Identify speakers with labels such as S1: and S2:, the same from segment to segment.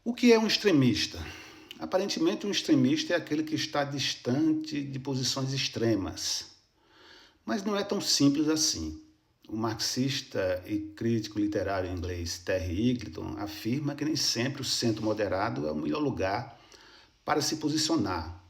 S1: O que é um extremista? Aparentemente, um extremista é aquele que está distante de posições extremas. Mas não é tão simples assim. O marxista e crítico literário inglês Terry Eagleton afirma que nem sempre o centro moderado é o melhor lugar para se posicionar.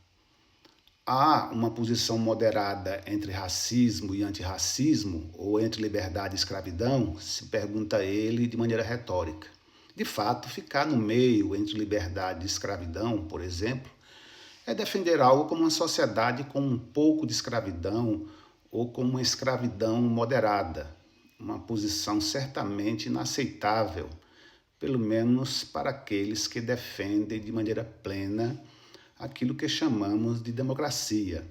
S1: Há uma posição moderada entre racismo e antirracismo, ou entre liberdade e escravidão? Se pergunta ele de maneira retórica. De fato, ficar no meio entre liberdade e escravidão, por exemplo, é defender algo como uma sociedade com um pouco de escravidão ou com uma escravidão moderada, uma posição certamente inaceitável, pelo menos para aqueles que defendem de maneira plena aquilo que chamamos de democracia.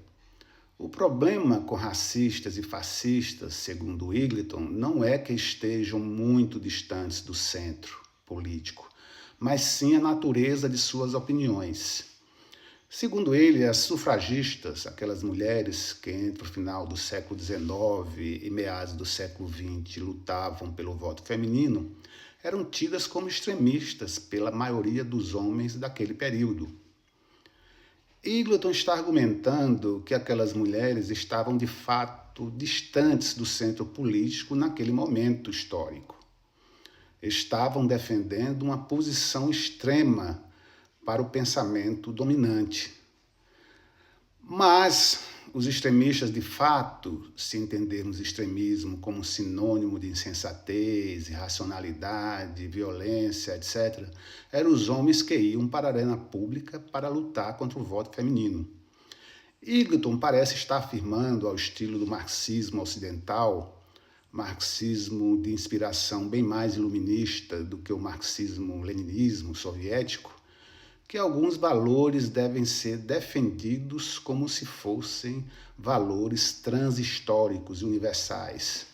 S1: O problema com racistas e fascistas, segundo Eagleton, não é que estejam muito distantes do centro político, mas sim a natureza de suas opiniões. Segundo ele, as sufragistas, aquelas mulheres que entre o final do século XIX e meados do século XX lutavam pelo voto feminino, eram tidas como extremistas pela maioria dos homens daquele período. Eagleton está argumentando que aquelas mulheres estavam de fato distantes do centro político naquele momento histórico. Estavam defendendo uma posição extrema para o pensamento dominante. Mas os extremistas, de fato, se entendermos extremismo como sinônimo de insensatez, irracionalidade, violência, etc., eram os homens que iam para a arena pública para lutar contra o voto feminino. Eagleton parece estar afirmando, ao estilo do marxismo ocidental, marxismo de inspiração bem mais iluminista do que o marxismo-leninismo soviético, que alguns valores devem ser defendidos como se fossem valores transhistóricos e universais.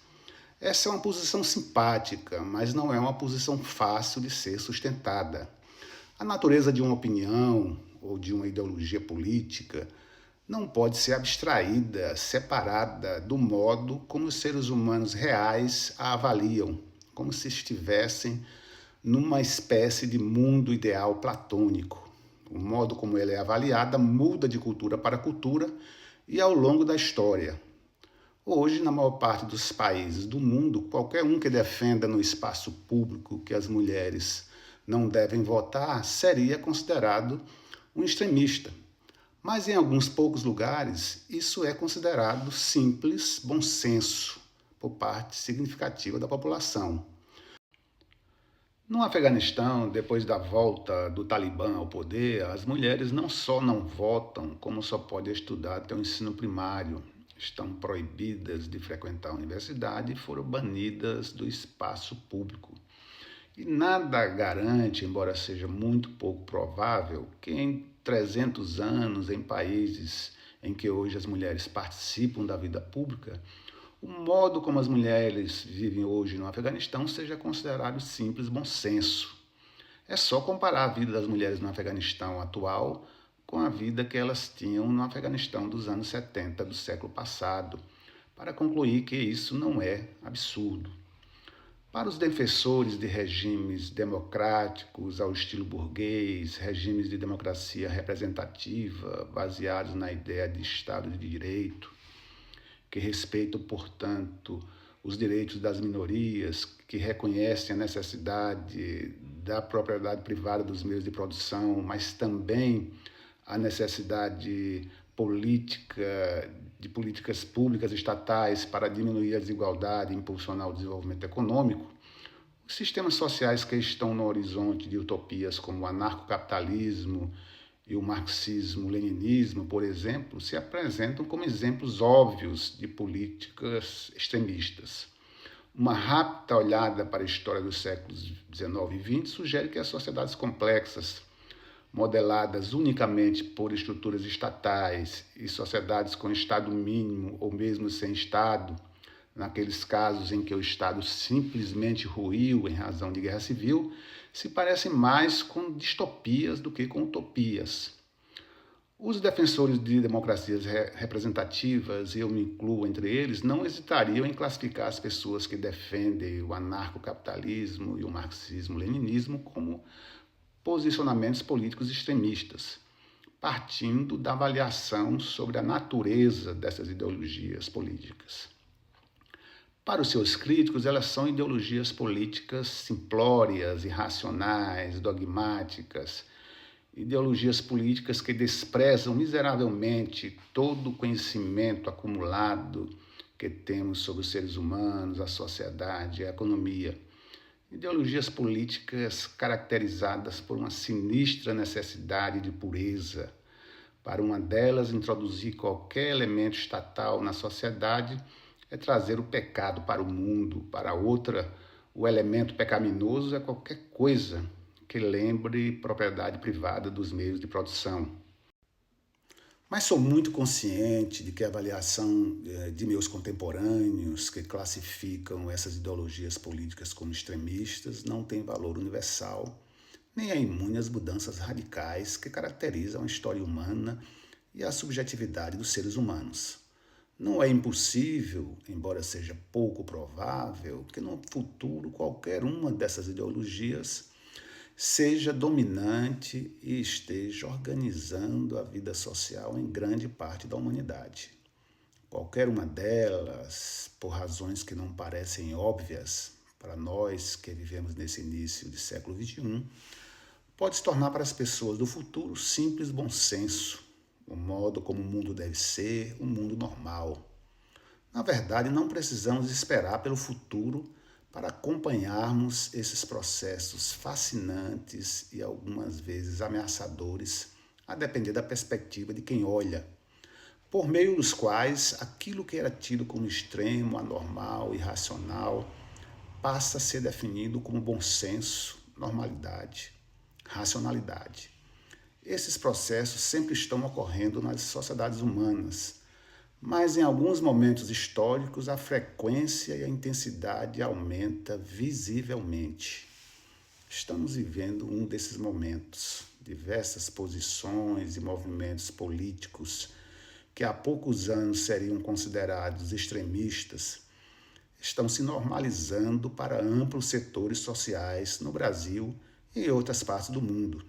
S1: Essa é uma posição simpática, mas não é uma posição fácil de ser sustentada. A natureza de uma opinião ou de uma ideologia política não pode ser abstraída, separada do modo como os seres humanos reais a avaliam, como se estivessem numa espécie de mundo ideal platônico. O modo como ela é avaliada muda de cultura para cultura e ao longo da história. Hoje, na maior parte dos países do mundo, qualquer um que defenda no espaço público que as mulheres não devem votar seria considerado um extremista. Mas em alguns poucos lugares, isso é considerado simples bom senso por parte significativa da população. No Afeganistão, depois da volta do Talibã ao poder, as mulheres não só não votam, como só podem estudar até o ensino primário. Estão proibidas de frequentar a universidade e foram banidas do espaço público. E nada garante, embora seja muito pouco provável, que em 300 anos, em países em que hoje as mulheres participam da vida pública, o modo como as mulheres vivem hoje no Afeganistão seja considerado simples bom senso. É só comparar a vida das mulheres no Afeganistão atual com a vida que elas tinham no Afeganistão dos anos 70 do século passado, para concluir que isso não é absurdo. Para os defensores de regimes democráticos ao estilo burguês, regimes de democracia representativa, baseados na ideia de Estado de Direito, que respeitam, portanto, os direitos das minorias, que reconhecem a necessidade da propriedade privada dos meios de produção, mas também a necessidade política, de políticas públicas estatais para diminuir a desigualdade e impulsionar o desenvolvimento econômico, os sistemas sociais que estão no horizonte de utopias como o anarcocapitalismo e o marxismo-leninismo, por exemplo, se apresentam como exemplos óbvios de políticas extremistas. Uma rápida olhada para a história dos séculos XIX e XX sugere que as sociedades complexas, modeladas unicamente por estruturas estatais e sociedades com Estado mínimo ou mesmo sem Estado, naqueles casos em que o Estado simplesmente ruiu em razão de guerra civil, se parecem mais com distopias do que com utopias. Os defensores de democracias representativas, e eu me incluo entre eles, não hesitariam em classificar as pessoas que defendem o anarcocapitalismo e o marxismo-leninismo como posicionamentos políticos extremistas, partindo da avaliação sobre a natureza dessas ideologias políticas. Para os seus críticos, elas são ideologias políticas simplórias, irracionais, dogmáticas, ideologias políticas que desprezam miseravelmente todo o conhecimento acumulado que temos sobre os seres humanos, a sociedade, a economia. Ideologias políticas caracterizadas por uma sinistra necessidade de pureza. Para uma delas, introduzir qualquer elemento estatal na sociedade é trazer o pecado para o mundo. Para outra, o elemento pecaminoso é qualquer coisa que lembre propriedade privada dos meios de produção. Mas sou muito consciente de que a avaliação de meus contemporâneos que classificam essas ideologias políticas como extremistas não tem valor universal, nem é imune às mudanças radicais que caracterizam a história humana e a subjetividade dos seres humanos. Não é impossível, embora seja pouco provável, que no futuro qualquer uma dessas ideologias seja dominante e esteja organizando a vida social em grande parte da humanidade. Qualquer uma delas, por razões que não parecem óbvias para nós que vivemos nesse início de século XXI, pode se tornar para as pessoas do futuro simples bom senso, o modo como o mundo deve ser, um mundo normal. Na verdade, não precisamos esperar pelo futuro para acompanharmos esses processos fascinantes e algumas vezes ameaçadores, a depender da perspectiva de quem olha, por meio dos quais aquilo que era tido como extremo, anormal, irracional, passa a ser definido como bom senso, normalidade, racionalidade. Esses processos sempre estão ocorrendo nas sociedades humanas, mas em alguns momentos históricos a frequência e a intensidade aumenta visivelmente. Estamos vivendo um desses momentos. Diversas posições e movimentos políticos que há poucos anos seriam considerados extremistas estão se normalizando para amplos setores sociais no Brasil e em outras partes do mundo.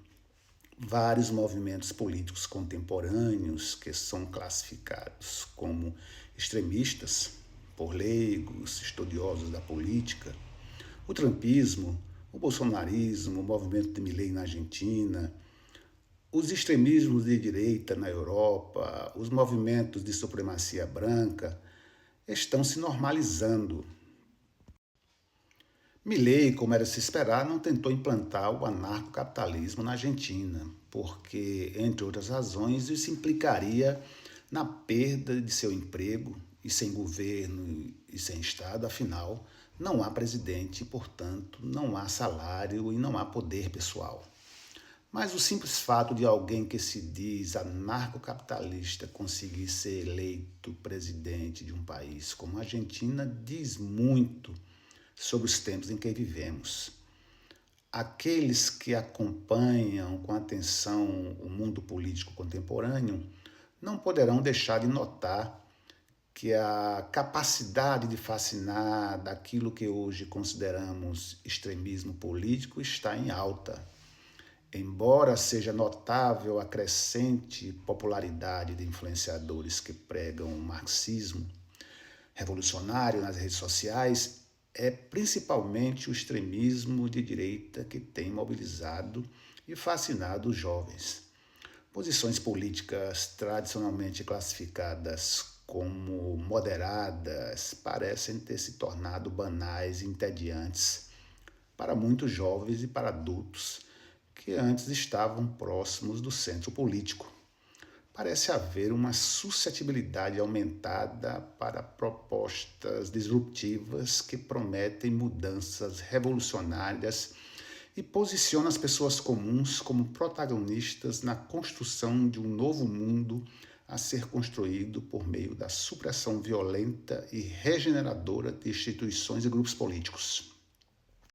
S1: Vários movimentos políticos contemporâneos que são classificados como extremistas por leigos, estudiosos da política, o trumpismo, o bolsonarismo, o movimento de Milei na Argentina, os extremismos de direita na Europa, os movimentos de supremacia branca, estão se normalizando. Milei, como era de se esperar, não tentou implantar o anarcocapitalismo na Argentina, porque, entre outras razões, isso implicaria na perda de seu emprego, e sem governo e sem Estado, afinal, não há presidente e, portanto, não há salário e não há poder pessoal. Mas o simples fato de alguém que se diz anarcocapitalista conseguir ser eleito presidente de um país como a Argentina diz muito sobre os tempos em que vivemos. Aqueles que acompanham com atenção o mundo político contemporâneo não poderão deixar de notar que a capacidade de fascinar daquilo que hoje consideramos extremismo político está em alta. Embora seja notável a crescente popularidade de influenciadores que pregam o marxismo revolucionário nas redes sociais, é principalmente o extremismo de direita que tem mobilizado e fascinado os jovens. Posições políticas tradicionalmente classificadas como moderadas parecem ter se tornado banais e entediantes para muitos jovens e para adultos que antes estavam próximos do centro político. Parece haver uma suscetibilidade aumentada para propostas disruptivas que prometem mudanças revolucionárias e posicionam as pessoas comuns como protagonistas na construção de um novo mundo a ser construído por meio da supressão violenta e regeneradora de instituições e grupos políticos.